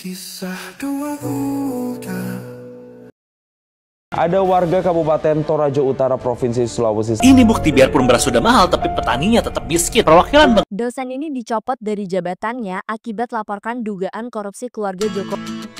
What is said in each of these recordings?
Kisah dua luka. Ada warga Kabupaten Toraja Utara, Provinsi Sulawesi. Ini bukti biarpun beras sudah mahal, tapi petaninya tetap miskin. Perwakilan dosen ini dicopot dari jabatannya akibat laporkan dugaan korupsi keluarga Jokowi.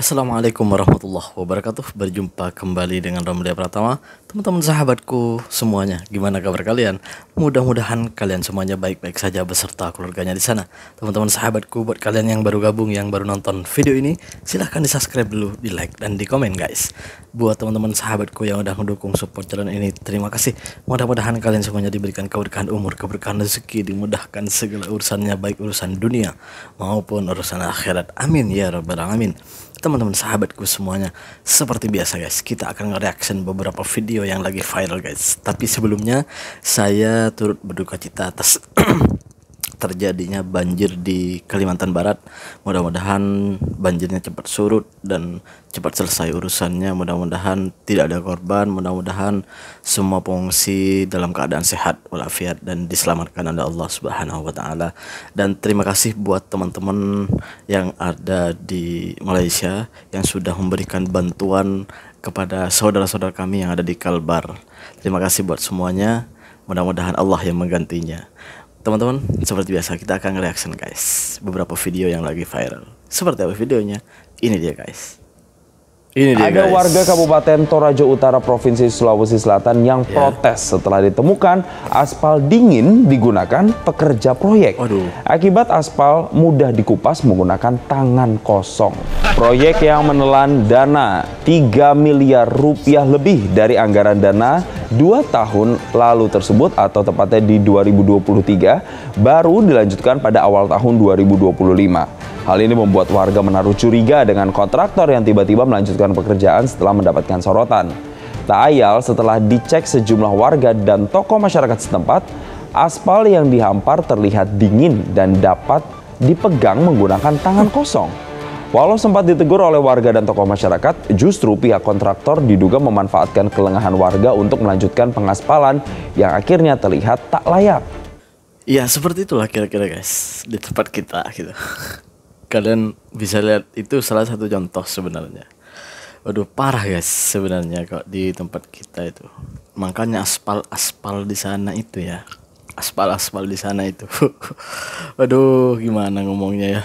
Assalamualaikum warahmatullahi wabarakatuh. Berjumpa kembali dengan Ramlia Pratama. Teman-teman sahabatku semuanya, gimana kabar kalian? Mudah-mudahan kalian semuanya baik-baik saja beserta keluarganya di sana. Teman-teman sahabatku, buat kalian yang baru gabung, yang baru nonton video ini, silahkan di subscribe dulu, di like dan di komen guys. Buat teman-teman sahabatku yang udah mendukung support channel ini, terima kasih. Mudah-mudahan kalian semuanya diberikan keberkahan umur, keberkahan rezeki, dimudahkan segala urusannya, baik urusan dunia maupun urusan akhirat. Amin ya rabbal alamin. Teman-teman sahabatku semuanya, seperti biasa guys, kita akan nge-reaction beberapa video yang lagi viral guys. Tapi sebelumnya saya turut berduka cita atas terjadinya banjir di Kalimantan Barat. Mudah-mudahan banjirnya cepat surut dan cepat selesai urusannya. Mudah-mudahan tidak ada korban. Mudah-mudahan semua pengungsi dalam keadaan sehat walafiat dan diselamatkan oleh Allah Subhanahu wa taala. Dan terima kasih buat teman-teman yang ada di Malaysia yang sudah memberikan bantuan kepada saudara-saudara kami yang ada di Kalbar. Terima kasih buat semuanya. Mudah-mudahan Allah yang menggantinya. Teman-teman, seperti biasa kita akan reaction guys beberapa video yang lagi viral. Seperti apa videonya? Ini dia guys. Ini dia Ada guys. warga Kabupaten Toraja Utara, Provinsi Sulawesi Selatan yang protes setelah ditemukan aspal dingin digunakan pekerja proyek. Waduh. Akibat aspal mudah dikupas menggunakan tangan kosong. Proyek yang menelan dana 3 miliar rupiah lebih dari anggaran dana 2 tahun lalu tersebut, atau tepatnya di 2023, baru dilanjutkan pada awal tahun 2025. Hal ini membuat warga menaruh curiga dengan kontraktor yang tiba-tiba melanjutkan pekerjaan setelah mendapatkan sorotan. Tak ayal setelah dicek sejumlah warga dan tokoh masyarakat setempat, aspal yang dihampar terlihat dingin dan dapat dipegang menggunakan tangan kosong. Walau sempat ditegur oleh warga dan tokoh masyarakat, justru pihak kontraktor diduga memanfaatkan kelengahan warga untuk melanjutkan pengaspalan yang akhirnya terlihat tak layak. Ya seperti itulah kira-kira guys di tempat kita gitu. Kalian bisa lihat itu salah satu contoh sebenarnya. Waduh parah guys sebenarnya kok di tempat kita itu. Makanya aspal di sana itu ya. Aspal di sana itu. Waduh gimana ngomongnya ya.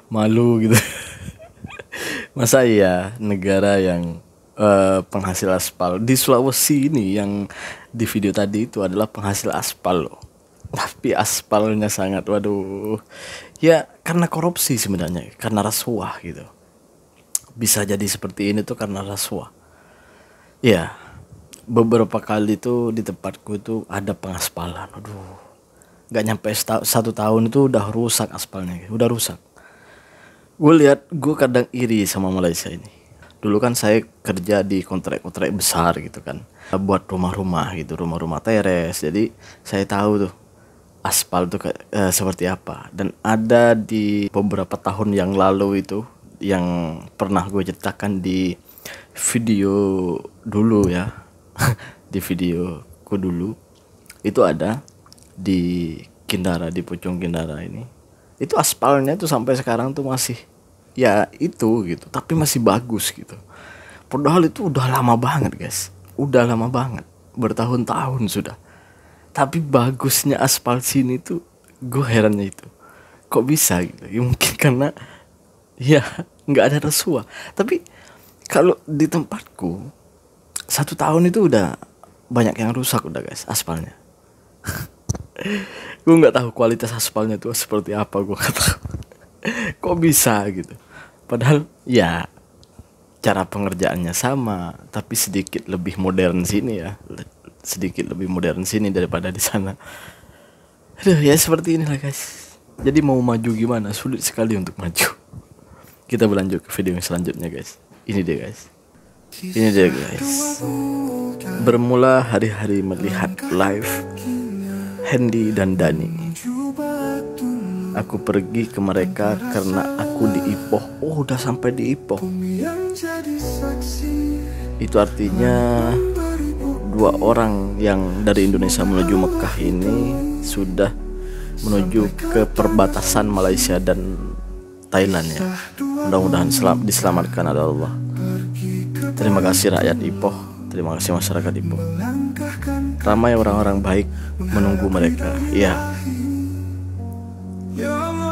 Malu gitu. Masa iya negara yang penghasil aspal di Sulawesi ini yang di video tadi itu adalah penghasil aspal loh. Tapi aspalnya sangat waduh. Ya karena korupsi sebenarnya, karena rasuah gitu. Bisa jadi seperti ini tuh karena rasuah. Ya, beberapa kali tuh di tempatku itu ada pengaspalan. Aduh, gak nyampe 1 tahun itu udah rusak aspalnya, udah rusak. Gue kadang iri sama Malaysia ini. Dulu kan saya kerja di kontrak-kontrak besar gitu kan, buat rumah-rumah gitu, rumah-rumah teres. Jadi saya tahu tuh aspal tuh seperti apa. Dan ada di beberapa tahun yang lalu itu yang pernah gue ceritakan di video dulu ya. Di videoku dulu itu ada di Kindara, di Pucung Kindara ini. Itu aspalnya tuh sampai sekarang tuh masih ya itu gitu, tapi masih bagus gitu. Padahal itu udah lama banget guys. Udah lama banget, bertahun-tahun sudah. Tapi bagusnya aspal sini tuh gue herannya itu. Kok bisa gitu? Ya mungkin karena ya nggak ada rasuah. Tapi kalau di tempatku 1 tahun itu udah banyak yang rusak udah guys aspalnya. Gue nggak tahu kualitas aspalnya tuh seperti apa, gue nggak tahu. Kok bisa gitu? Padahal ya cara pengerjaannya sama, tapi sedikit lebih modern sini ya. Sedikit lebih modern sini daripada di sana. Aduh ya seperti inilah guys. Jadi mau maju gimana? Sulit sekali untuk maju. Kita berlanjut ke video yang selanjutnya guys. Ini dia guys. Ini dia guys. Bermula hari-hari melihat live Hendy dan Dani, aku pergi ke mereka karena aku di Ipoh. Oh, udah sampai di Ipoh. Itu artinya 2 orang yang dari Indonesia menuju Mekah ini sudah menuju ke perbatasan Malaysia dan Thailand ya. Mudah-mudahan diselamatkan oleh Allah. Terima kasih rakyat Ipoh, terima kasih masyarakat Ipoh. Ramai orang-orang baik menunggu mereka. Iya,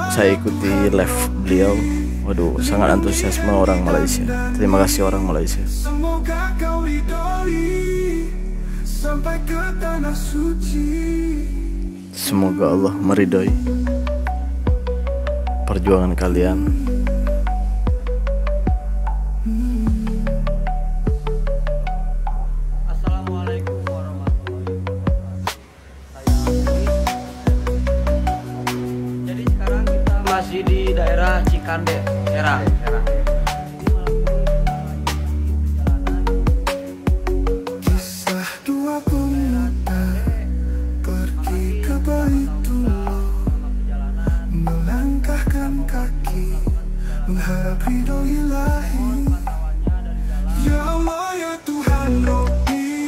saya ikuti live beliau. Waduh, sangat antusiasme orang Malaysia. Terima kasih orang Malaysia. Semoga kau ridhoi sampai ke tanah suci. Semoga Allah meridhoi perjuangan kalian. Assalamualaikum warahmatullahi wabarakatuh. Jadi sekarang kita masih di daerah Cikande, Serang. Kisah 2 pemuda pergi ke Baitullah, melangkahkan kaki mengharap ridho ilahi. Ya Allah ya Tuhan Robbi,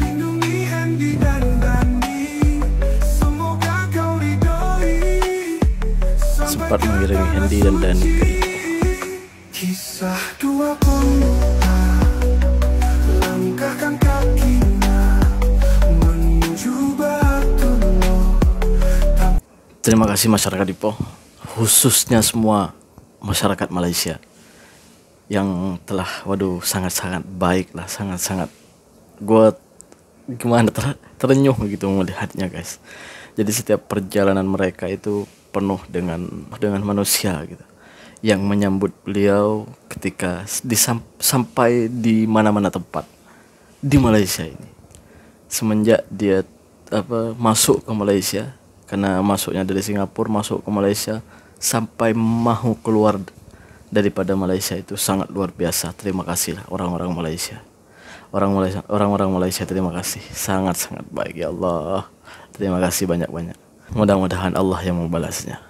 lindungi Hendy dan Dani. Semoga kau ridhoi Sempat mengiringi Hendy dan Dani ke Ipoh. Kisah 2 pemuda langkahkan kakinya menuju Baitullah. Terima kasih masyarakat Ipoh, khususnya semua masyarakat Malaysia yang telah, waduh, sangat-sangat baik lah, sangat-sangat, gue gimana terenyuh gitu melihatnya guys. Jadi setiap perjalanan mereka itu penuh dengan manusia gitu, yang menyambut beliau ketika sampai di mana-mana tempat di Malaysia ini. Semenjak dia masuk ke Malaysia, karena masuknya dari Singapura masuk ke Malaysia, sampai mau keluar daripada Malaysia itu sangat luar biasa. Terima kasihlah orang-orang Malaysia. Orang-orang Malaysia terima kasih, sangat-sangat baik ya Allah. Terima kasih banyak-banyak. Mudah-mudahan Allah yang membalasnya.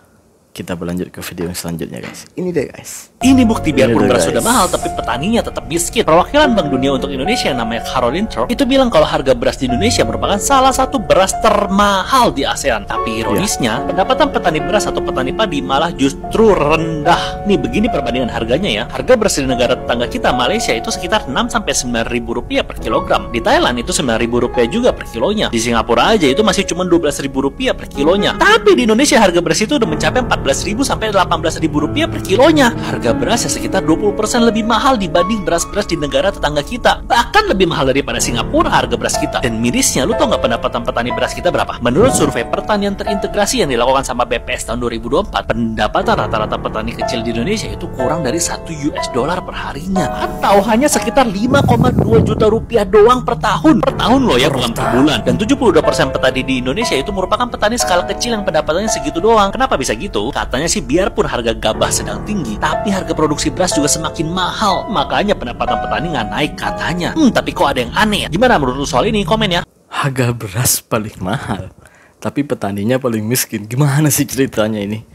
Kita berlanjut ke video yang selanjutnya guys. Ini deh guys. Ini bukti biarpun Ini beras guys. sudah mahal, tapi petaninya tetap miskin. Perwakilan Bank Dunia untuk Indonesia yang namanya Caroline Thorpe itu bilang kalau harga beras di Indonesia merupakan salah satu beras termahal di ASEAN. Tapi ironisnya, pendapatan petani beras atau petani padi malah justru rendah. Nih begini perbandingan harganya ya. Harga beras di negara tetangga kita Malaysia itu sekitar 6-9 ribu rupiah per kilogram. Di Thailand itu 9 ribu rupiah juga per kilonya. Di Singapura aja itu masih cuma 12 ribu rupiah per kilonya. Tapi di Indonesia harga beras itu udah mencapai 14 ribu sampai 18 ribu rupiah per kilonya. Harga beras sekitar 20% lebih mahal dibanding beras-beras di negara tetangga kita. Bahkan lebih mahal daripada Singapura harga beras kita. Dan mirisnya, lu tau nggak pendapatan petani beras kita berapa? Menurut survei pertanian terintegrasi yang dilakukan sama BPS tahun 2024, pendapatan rata-rata petani kecil di Indonesia itu kurang dari $1 per harinya, atau hanya sekitar 5,2 juta rupiah doang per tahun. Per tahun loh ya, bukan per bulan. Dan 72% petani di Indonesia itu merupakan petani skala kecil yang pendapatannya segitu doang. Kenapa bisa gitu? Katanya sih biarpun harga gabah sedang tinggi, tapi harga produksi beras juga semakin mahal. Makanya pendapatan petani nggak naik katanya. Tapi kok ada yang aneh ya? Gimana menurut lu soal ini? Komen ya. Harga beras paling mahal, tapi petaninya paling miskin. Gimana sih ceritanya ini?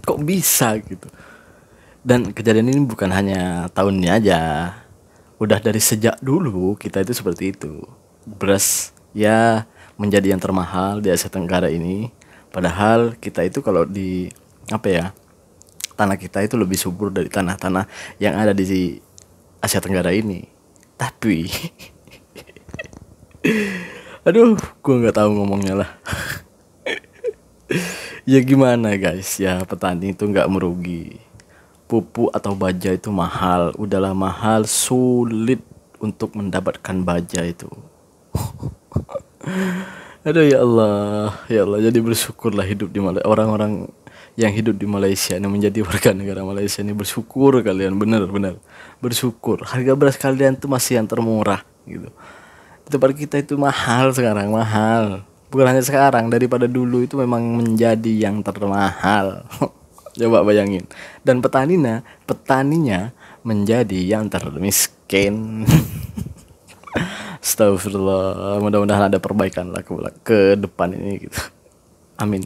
Kok bisa gitu? Dan kejadian ini bukan hanya tahun ini aja. Udah dari sejak dulu kita itu seperti itu. Beras ya menjadi yang termahal di Asia Tenggara ini. Padahal kita itu kalau di tanah kita itu lebih subur dari tanah-tanah yang ada di Asia Tenggara ini. Tapi aduh, gue nggak tahu ngomongnya lah. Ya gimana guys, ya petani itu nggak merugi. Pupuk atau baja itu mahal, udahlah mahal, sulit untuk mendapatkan baja itu. Aduh ya Allah, jadi bersyukurlah hidup di Malaysia. Orang-orang yang hidup di Malaysia ini, menjadi warga negara Malaysia ini, bersyukur kalian, benar-benar bersyukur. Harga beras kalian tuh masih yang termurah gitu. Di tempat kita itu mahal sekarang, mahal. Bukan hanya sekarang, daripada dulu itu memang menjadi yang termahal. Coba bayangin. Dan petaninya menjadi yang termiskin. Astagfirullah, mudah-mudahan ada perbaikan lah ke depan ini gitu. Amin.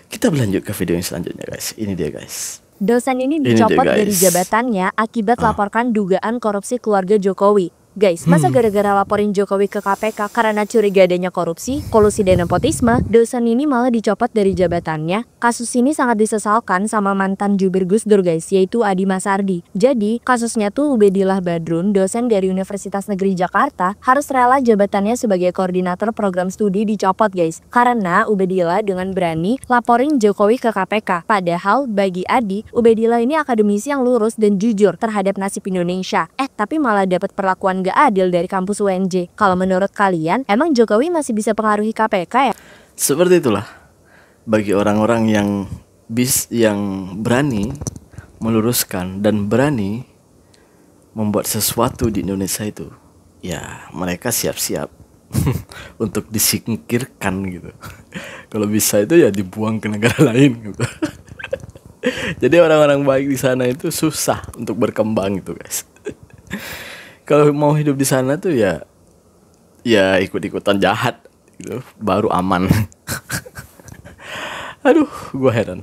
Kita berlanjut ke video yang selanjutnya guys. Ini dia guys. Dosen ini Ini dia, dicopot dari guys. jabatannya akibat laporkan dugaan korupsi keluarga Jokowi. Guys, masa gara-gara laporin Jokowi ke KPK karena curiga adanya korupsi, kolusi dan nepotisme, dosen ini malah dicopot dari jabatannya? Kasus ini sangat disesalkan sama mantan jubir Gus Dur guys, yaitu Adi Masardi. Jadi, kasusnya tuh Ubedillah Badrun, dosen dari Universitas Negeri Jakarta, harus rela jabatannya sebagai koordinator program studi dicopot guys. Karena Ubedillah dengan berani laporin Jokowi ke KPK. Padahal bagi Adi, Ubedillah ini akademisi yang lurus dan jujur terhadap nasib Indonesia. Tapi malah dapat perlakuan gak adil dari kampus UNJ. Kalau menurut kalian, emang Jokowi masih bisa pengaruhi KPK ya? Seperti itulah. Bagi orang-orang yang berani meluruskan dan berani membuat sesuatu di Indonesia itu, ya mereka siap-siap untuk disingkirkan gitu. Kalau bisa itu ya dibuang ke negara lain gitu. Jadi orang-orang baik di sana itu susah untuk berkembang gitu guys. Kalau mau hidup di sana tuh ya ikut-ikutan jahat gitu, baru aman. Aduh, gua heran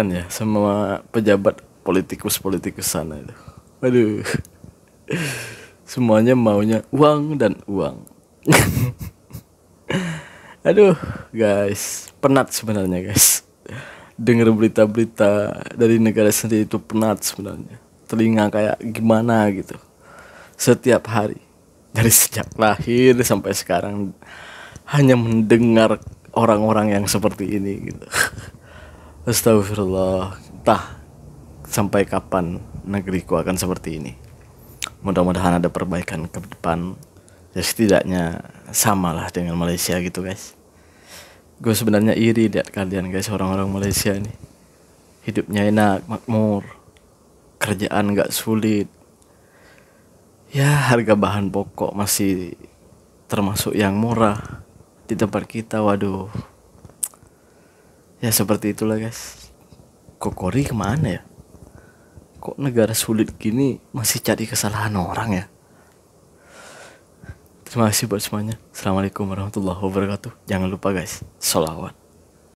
ya sama pejabat politikus sana itu. Aduh, semuanya maunya uang dan uang. Aduh, guys, penat sebenarnya guys. Dengar berita-berita dari negara sendiri itu penat sebenarnya. Telinga kayak gimana gitu. Setiap hari dari sejak lahir sampai sekarang hanya mendengar orang-orang yang seperti ini gitu. Astagfirullah, entah sampai kapan negeriku akan seperti ini. Mudah-mudahan ada perbaikan ke depan. Ya setidaknya samalah dengan Malaysia gitu guys. Gue sebenarnya iri lihat kalian guys, orang-orang Malaysia ini hidupnya enak, makmur, kerjaan gak sulit. Ya harga bahan pokok masih termasuk yang murah. Di tempat kita, waduh. Ya seperti itulah guys. Kokori kemana ya? Kok negara sulit gini masih cari kesalahan orang ya? Terima kasih buat semuanya. Assalamualaikum warahmatullahi wabarakatuh. Jangan lupa guys, sholawat.